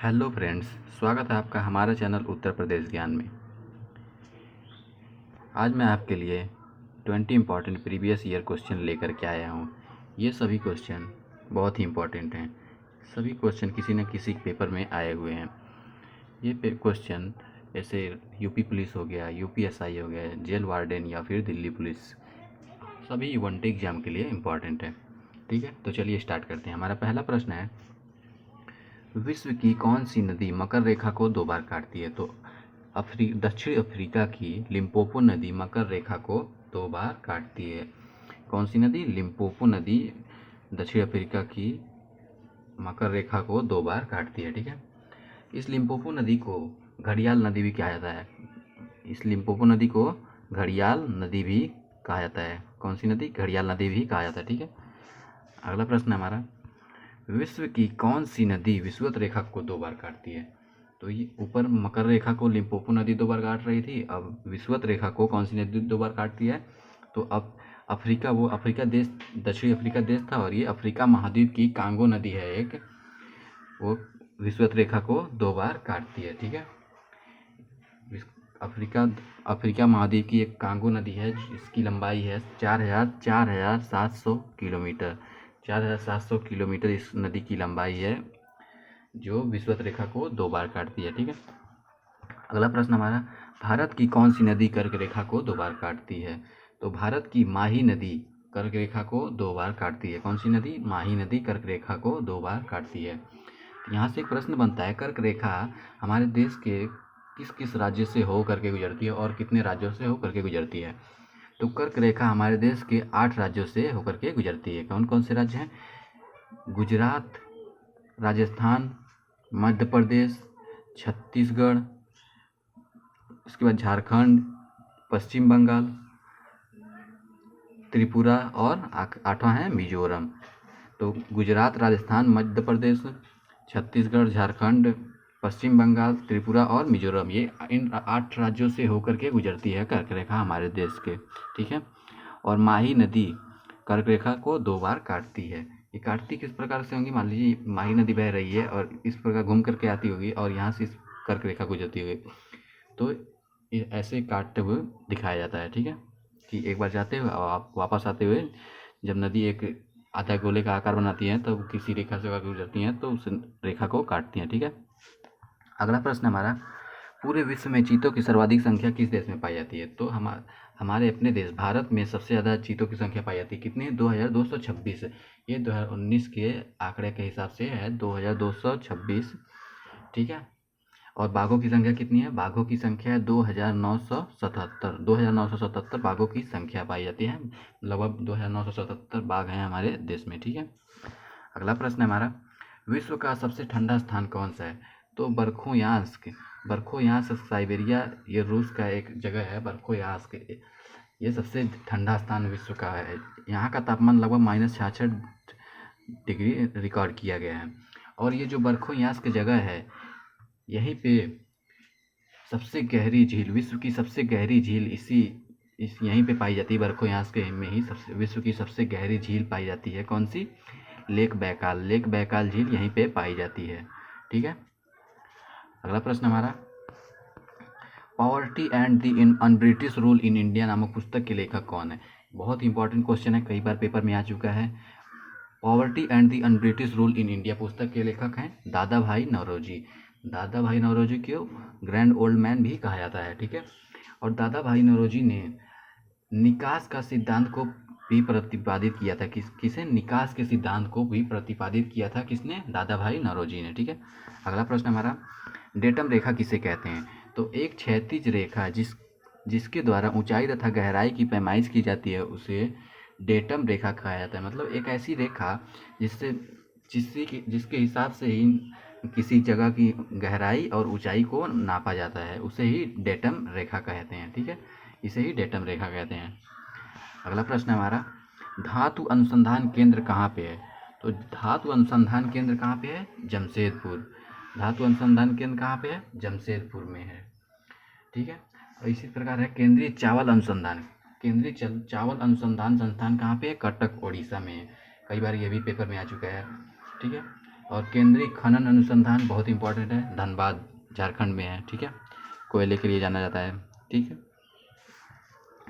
Hello friends, स्वागत है आपका हमारे चैनल उत्तर प्रदेश ज्ञान में। आज मैं आपके लिए 20 इम्पॉर्टेंट प्रीवियस ईयर क्वेश्चन लेकर के आया हूँ। ये सभी क्वेश्चन बहुत ही इम्पॉर्टेंट हैं। सभी क्वेश्चन किसी न किसी पेपर में आए हुए हैं। ये क्वेश्चन जैसे यूपी पुलिस हो गया, यूपीएसआई हो गया, जेल वार्डन या फिर दिल्ली पुलिस, सभी वनडे एग्जाम के लिए इम्पॉर्टेंट है। ठीक है, तो चलिए स्टार्ट करते हैं। हमारा पहला प्रश्न है, विश्व की कौन सी नदी मकर रेखा को 2 बार काटती है? तो दक्षिण अफ्रीका की लिम्पोपो नदी मकर रेखा को 2 बार काटती है। कौन सी नदी? लिम्पोपो नदी दक्षिण अफ्रीका की मकर रेखा को 2 बार काटती है। ठीक है, इस लिम्पोपो नदी को घड़ियाल नदी भी कहा जाता है। इस लिम्पोपो नदी को घड़ियाल नदी भी कहा जाता है। कौन सी नदी? घड़ियाल नदी भी कहा जाता है। ठीक है, अगला प्रश्न है हमारा, विश्व की कौन सी नदी विषुवत रेखा को 2 बार काटती है? तो ये ऊपर मकर रेखा को लिम्पोपो नदी 2 बार काट रही थी, अब विषुवत रेखा को कौन सी नदी 2 बार काटती है? तो अब अफ्रीका देश, दक्षिणी अफ्रीका देश था, और ये अफ्रीका महाद्वीप की कांगो नदी है एक, वो विषुवत रेखा को 2 बार काटती है। ठीक है, अफ्रीका महाद्वीप की एक कांगो नदी है जिसकी लंबाई है 4700 किलोमीटर। 4700 किलोमीटर इस नदी की लंबाई है जो विषुवत रेखा को 2 बार काटती है। ठीक है, अगला प्रश्न हमारा, भारत की कौन सी नदी कर्क रेखा को 2 बार काटती है? तो भारत की माही नदी कर्क रेखा को 2 बार काटती है। कौन सी नदी? माही नदी कर्क रेखा को 2 बार काटती है। तो यहाँ से एक प्रश्न बनता है, कर्क रेखा हमारे देश के किस किस राज्य से हो करके गुजरती है और कितने राज्यों से हो करके गुजरती है? तो कर्क रेखा हमारे देश के 8 राज्यों से होकर के गुजरती है। कौन कौन से राज्य हैं? गुजरात, राजस्थान, मध्य प्रदेश, छत्तीसगढ़, उसके बाद झारखंड, पश्चिम बंगाल, त्रिपुरा और 8वां है मिजोरम। तो गुजरात, राजस्थान, मध्य प्रदेश, छत्तीसगढ़, झारखंड, पश्चिम बंगाल, त्रिपुरा और मिजोरम, ये इन 8 राज्यों से होकर के गुजरती है कर्क रेखा हमारे देश के। ठीक है, और माही नदी कर्क रेखा को 2 बार काटती है। ये काटती किस प्रकार से होंगी? मान लीजिए माही नदी बह रही है और इस प्रकार घूम करके आती होगी और यहाँ से इस कर्क रेखा गुजरती होगी, तो ये ऐसे काटते हुए दिखाया जाता है। ठीक है, कि एक बार जाते हुए और आप वापस आते हुए, जब नदी एक आधा गोले का आकार बनाती है तो किसी रेखा से होकर गुजरती हैं तो उस रेखा को काटती हैं। ठीक है, अगला प्रश्न हमारा, पूरे विश्व में चीतों की सर्वाधिक संख्या किस देश में पाई जाती है? तो हमारे अपने देश भारत में सबसे ज़्यादा चीतों की संख्या पाई जाती है। कितनी? 2226। ये 2019 के आंकड़े के हिसाब से है 2226। ठीक है, और बाघों की संख्या कितनी है? बाघों की संख्या है 2977। 2977 बाघों की संख्या पाई जाती है। लगभग 2977 बाघ हैं हमारे देश में। ठीक है, अगला प्रश्न है हमारा, विश्व का सबसे ठंडा स्थान कौन सा है? तो बरखोयांस्क साइबेरिया, ये रूस का एक जगह है बरखोयांस्क, ये सबसे ठंडा स्थान विश्व का है। यहाँ का तापमान लगभग -66 डिग्री रिकॉर्ड किया गया है। और ये जो बरखोयांस्क जगह है, यहीं पे सबसे गहरी झील, विश्व की सबसे गहरी झील यहीं पे पाई जाती है। बरखोयांस्क में ही विश्व की सबसे गहरी झील पाई जाती है। कौन सी? लेक बैकाल झील यहीं पे पाई जाती है। ठीक है, अगला प्रश्न हमारा, poverty and the un-British rule in India नामक पुस्तक के लेखक कौन है? बहुत इंपॉर्टेंट क्वेश्चन है, कई बार पेपर में आ चुका है। Poverty and the un-British rule in India पुस्तक के लेखक हैं दादा भाई नौरोजी। दादा भाई नौरोजी को ग्रैंड ओल्ड मैन भी कहा जाता है। ठीक है, और दादा भाई नौरोजी ने निकास का सिद्धांत को भी प्रतिपादित किया था। किसे? निकास के सिद्धांत को भी प्रतिपादित किया था। किसने? दादा भाई नौरोजी ने। ठीक है, अगला प्रश्न हमारा, डेटम रेखा किसे कहते हैं? तो एक क्षैतिज रेखा जिसके द्वारा ऊंचाई तथा गहराई की पैमाइश की जाती है उसे डेटम रेखा कहा जाता है। मतलब एक ऐसी रेखा जिसके हिसाब से ही किसी जगह की गहराई और ऊंचाई को नापा जाता है, उसे ही डेटम रेखा कहते हैं। ठीक है, इसे ही डेटम रेखा कहते हैं। अगला प्रश्न हमारा, धातु अनुसंधान केंद्र कहाँ पे है? तो धातु अनुसंधान केंद्र कहाँ पे है? जमशेदपुर। धातु अनुसंधान केंद्र कहाँ पे है? जमशेदपुर में है। ठीक है, और इसी प्रकार है केंद्रीय चावल अनुसंधान संस्थान कहाँ पे है? कटक, ओडिशा में है। कई बार ये भी पेपर में आ चुका है। ठीक है, और केंद्रीय खनन अनुसंधान बहुत इंपॉर्टेंट है, धनबाद झारखंड में है, ठीक है, कोयले के लिए जाना जाता है, ठीक है।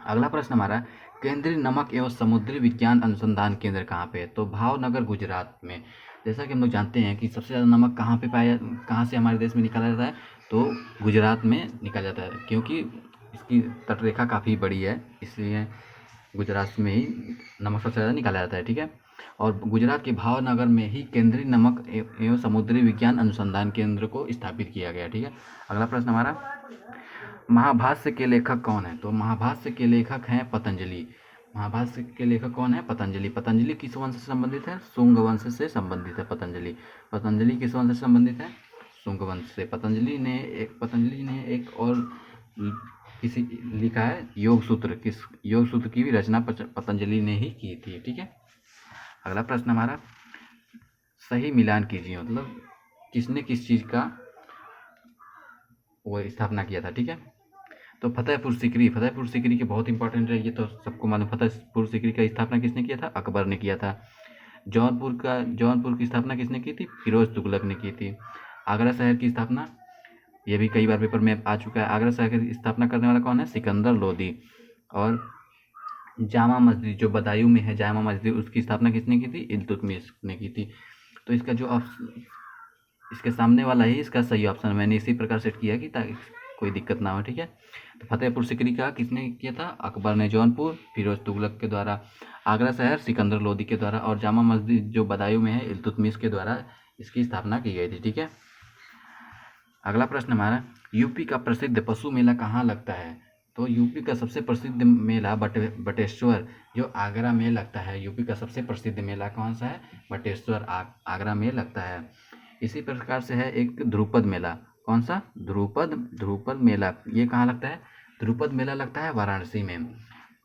अगला प्रश्न हमारा, केंद्रीय नमक एवं समुद्री विज्ञान अनुसंधान केंद्र कहाँ पे है? तो भावनगर गुजरात में। जैसा कि हम लोग जानते हैं कि सबसे ज़्यादा नमक कहाँ से हमारे देश में निकाला जाता है? तो गुजरात में निकाला जाता है, क्योंकि इसकी तटरेखा काफ़ी बड़ी है, इसलिए गुजरात में ही नमक सबसे ज़्यादा निकाला जाता है, ठीक है। और गुजरात के भावनगर में ही केंद्रीय नमक एवं समुद्री विज्ञान अनुसंधान केंद्र को स्थापित किया गया, ठीक है। अगला प्रश्न हमारा, महाभाष्य के लेखक कौन है? तो महाभाष्य के लेखक हैं पतंजलि। महाभाष्य के लेखक कौन है? पतंजलि। पतंजलि किस वंश से संबंधित है? शुंग वंश से संबंधित है पतंजलि। पतंजलि किस वंश से संबंधित है? शुंग वंश से। पतंजलि ने एक और किसी लिखा है योग सूत्र। किस योग सूत्र की भी रचना पतंजलि ने ही की थी, ठीक है। अगला प्रश्न हमारा, सही मिलान कीजिए, मतलब किसने किस चीज़ का वो स्थापना किया था, ठीक है। तो फतेहपुर सीकरी के बहुत इंपॉर्टेंट है, ये तो सबको मालूम। फतेहपुर सीकरी का स्थापना किसने किया था? अकबर ने किया था। जौनपुर की स्थापना किसने की थी? फिरोज तुगलक ने की थी। आगरा शहर की स्थापना, ये भी कई बार पेपर में आ चुका है, आगरा शहर की स्थापना करने वाला कौन है? सिकंदर लोदी। और जामा मस्जिद जो बदायूं में है, जामा मस्जिद, उसकी स्थापना किसने की थी? इल्तुतमिश ने की थी। तो इसका जो इसके सामने वाला ही इसका सही ऑप्शन मैंने इसी प्रकार सेट किया कि ताकि कोई दिक्कत ना हो, ठीक है। तो फतेहपुर सीकरी का किसने किया था? अकबर ने। जौनपुर फिरोज तुगलक के द्वारा। आगरा शहर सिकंदर लोदी के द्वारा। और जामा मस्जिद जो बदायूं में है, इल्तुतमिश के द्वारा इसकी स्थापना की गई थी, ठीक है। अगला प्रश्न हमारा, यूपी का प्रसिद्ध पशु मेला कहाँ लगता है? तो यूपी का सबसे प्रसिद्ध मेला बटेश्वर जो आगरा में लगता है। यूपी का सबसे प्रसिद्ध मेला कौन सा है? बटेश्वर आगरा में लगता है। इसी प्रकार से है एक ध्रुपद मेला। कौन सा? ध्रुपद मेला, ये कहाँ लगता है? ध्रुपद मेला लगता है वाराणसी में।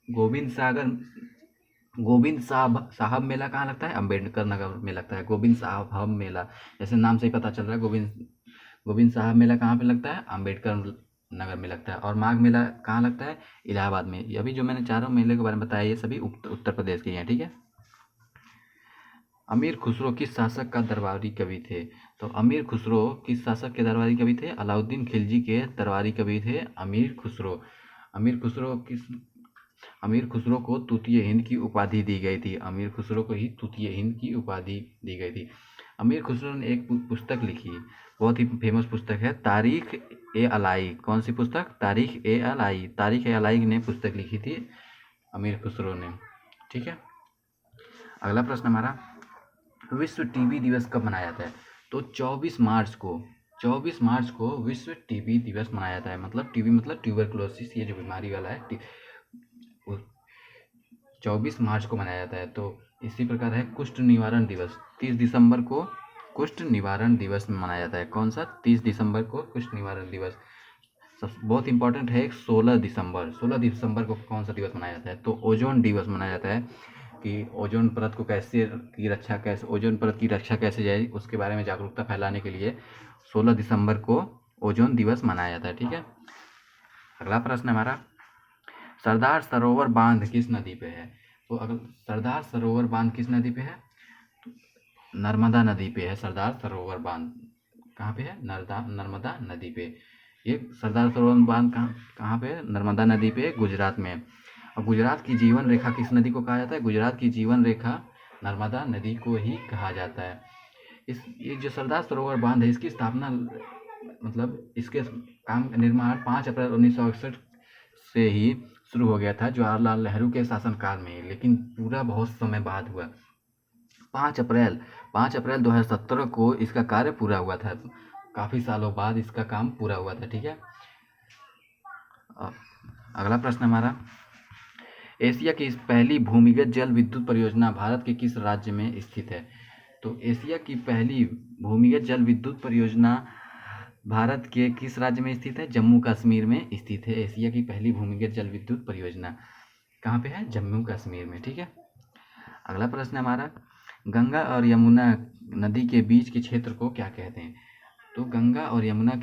गोविंद साहब मेला कहाँ लगता है? अम्बेडकर नगर में लगता है। गोविंद साहब मेला, जैसे नाम से ही पता चल रहा है, गोविंद साहब मेला कहाँ पे लगता है? अम्बेडकर नगर में लगता है। और माघ मेला कहाँ लगता है? इलाहाबाद में। ये अभी जो मैंने चारों मेले के बारे में बताया, ये सभी उत्तर प्रदेश के हैं, ठीक है। अमीर खुसरो किस शासक का दरबारी कवि थे? तो अमीर खुसरो किस शासक के दरबारी कवि थे? अलाउद्दीन खिलजी के दरबारी कवि थे अमीर खुसरो। अमीर खुसरो को तूतीय हिंद की उपाधि दी गई थी। अमीर खुसरो को ही तूतीय हिंद की उपाधि दी गई थी। अमीर खुसरो ने एक पुस्तक लिखी, बहुत ही फेमस पुस्तक है, तारीख ए अलाई। कौन सी पुस्तक? तारीख ए अलाई। तारीख ए अलाई ने पुस्तक लिखी थी अमीर खुसरो ने, ठीक है। अगला प्रश्न हमारा, विश्व टीबी दिवस कब मनाया जाता है? तो 24 मार्च को विश्व टीबी दिवस मनाया जाता है। मतलब टीबी मतलब ट्यूबरकुलोसिस, ये जो बीमारी वाला है, 24 मार्च को मनाया जाता है। तो इसी प्रकार है कुष्ठ निवारण दिवस, 30 दिसंबर को कुष्ठ निवारण दिवस मनाया जाता है। कौन सा? 30 दिसंबर को कुष्ठ निवारण दिवस। सब बहुत इंपॉर्टेंट है, 16 दिसंबर को कौन सा दिवस मनाया जाता है? तो ओजोन दिवस मनाया जाता है, कि ओजोन परत को ओजोन परत की रक्षा कैसे जाए, उसके बारे में जागरूकता फैलाने के लिए 16 दिसंबर को ओजोन दिवस मनाया जाता है, ठीक है। अगला प्रश्न हमारा, सरदार सरोवर बांध किस नदी पे है? तो अगर सरदार सरोवर बांध किस नदी पे है? नर्मदा नदी पे है सरदार सरोवर बांध। कहाँ पे है? नर्मदा नदी पे। ये सरदार सरोवर बांध कहाँ पे है? नर्मदा नदी पे, गुजरात में। और गुजरात की जीवन रेखा किस नदी को कहा जाता है? गुजरात की जीवन रेखा नर्मदा नदी को ही कहा जाता है। ये जो सरदार सरोवर बांध है, इसकी स्थापना मतलब इसके काम निर्माण 5 अप्रैल 1961 से ही शुरू हो गया था, जवाहरलाल नेहरू के शासनकाल में, लेकिन पूरा बहुत समय बाद हुआ। 5 अप्रैल 2017 को इसका कार्य पूरा हुआ था। काफ़ी सालों बाद इसका काम पूरा हुआ था, ठीक है। अगला प्रश्न हमारा, एशिया की पहली भूमिगत जल विद्युत परियोजना भारत के किस राज्य में स्थित है? तो एशिया की पहली भूमिगत जल विद्युत परियोजना भारत के किस राज्य में स्थित है? जम्मू कश्मीर में स्थित है। एशिया की पहली भूमिगत जल विद्युत परियोजना कहाँ पे है? जम्मू कश्मीर में, ठीक है। अगला प्रश्न हमारा, गंगा और यमुना नदी के बीच के क्षेत्र को क्या कहते हैं? तो गंगा और यमुना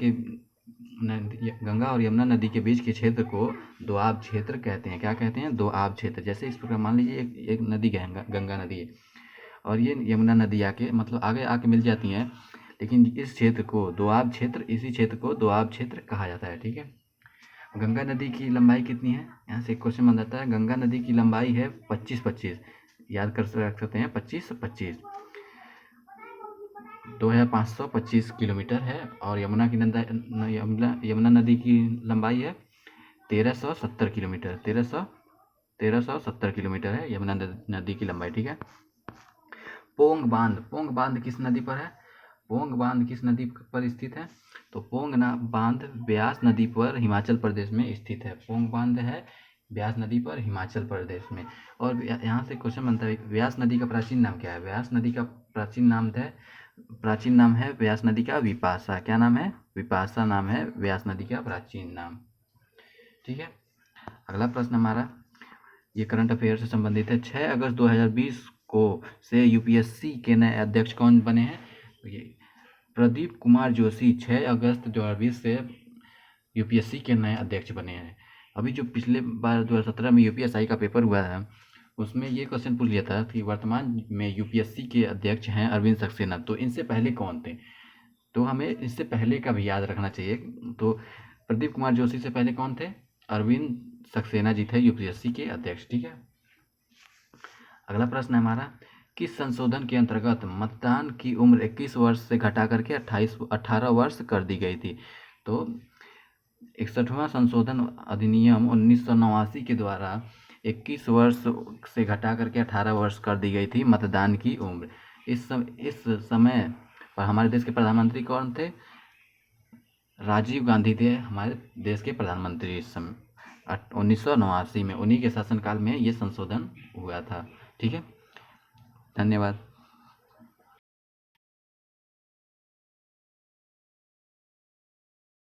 नदी के बीच के क्षेत्र को दोआब क्षेत्र कहते हैं। क्या कहते हैं? दोआब क्षेत्र। जैसे इस प्रकार मान लीजिए एक नदी गंगा नदी है, और ये यमुना नदी आके मतलब आगे आके मिल जाती हैं, लेकिन इस क्षेत्र को दोआब क्षेत्र, इसी क्षेत्र को दोआब क्षेत्र कहा जाता है। ठीक है। गंगा नदी की लंबाई कितनी है, यहाँ से एक क्वेश्चन बन जाता है। गंगा नदी की लंबाई है 25-25, याद कर रख सकते हैं 25-25, 2525 किलोमीटर है। और यमुना नदी की लंबाई है 1370 किलोमीटर, 1370 किलोमीटर है यमुना नदी की लंबाई। ठीक है। पोंग बांध किस नदी पर है, पोंग बांध किस नदी पर स्थित है, तो पोंग बांध ब्यास नदी पर हिमाचल प्रदेश में स्थित है। पोंग बांध है ब्यास नदी पर हिमाचल प्रदेश में। और यहाँ से क्वेश्चन बनता है, ब्यास नदी का प्राचीन नाम क्या है। ब्यास नदी का प्राचीन नाम है ब्यास नदी का विपाशा। क्या नाम है, विपाशा नाम है ब्यास नदी का प्राचीन नाम। ठीक है। अगला प्रश्न हमारा ये करंट अफेयर से संबंधित है। 6 अगस्त 2020 को से यूपीएससी के नए अध्यक्ष कौन बने हैं, तो ये प्रदीप कुमार जोशी 6 अगस्त 2020 से यूपीएससी के नए अध्यक्ष बने हैं। अभी जो पिछले बार 2017 में यूपीएसआई का पेपर हुआ है, उसमें ये क्वेश्चन पूछ लिया था कि वर्तमान में यूपीएससी के अध्यक्ष हैं अरविंद सक्सेना, तो इनसे पहले कौन थे, तो हमें इससे पहले का भी याद रखना चाहिए। तो प्रदीप कुमार जोशी से पहले कौन थे, अरविंद सक्सेना जी थे यूपीएससी के अध्यक्ष। ठीक है। अगला प्रश्न है हमारा, किस संशोधन के अंतर्गत मतदान की उम्र 21 वर्ष से घटा करके 18 वर्ष कर दी गई थी, तो 61वां संशोधन अधिनियम 1989 के द्वारा 21 वर्ष से घटा करके 18 वर्ष कर दी गई थी मतदान की उम्र। इस समय पर हमारे देश के प्रधानमंत्री कौन थे, राजीव गांधी थे हमारे देश के प्रधानमंत्री इस समय 1989 में। उन्हीं के शासनकाल में ये संशोधन हुआ था। ठीक है। धन्यवाद।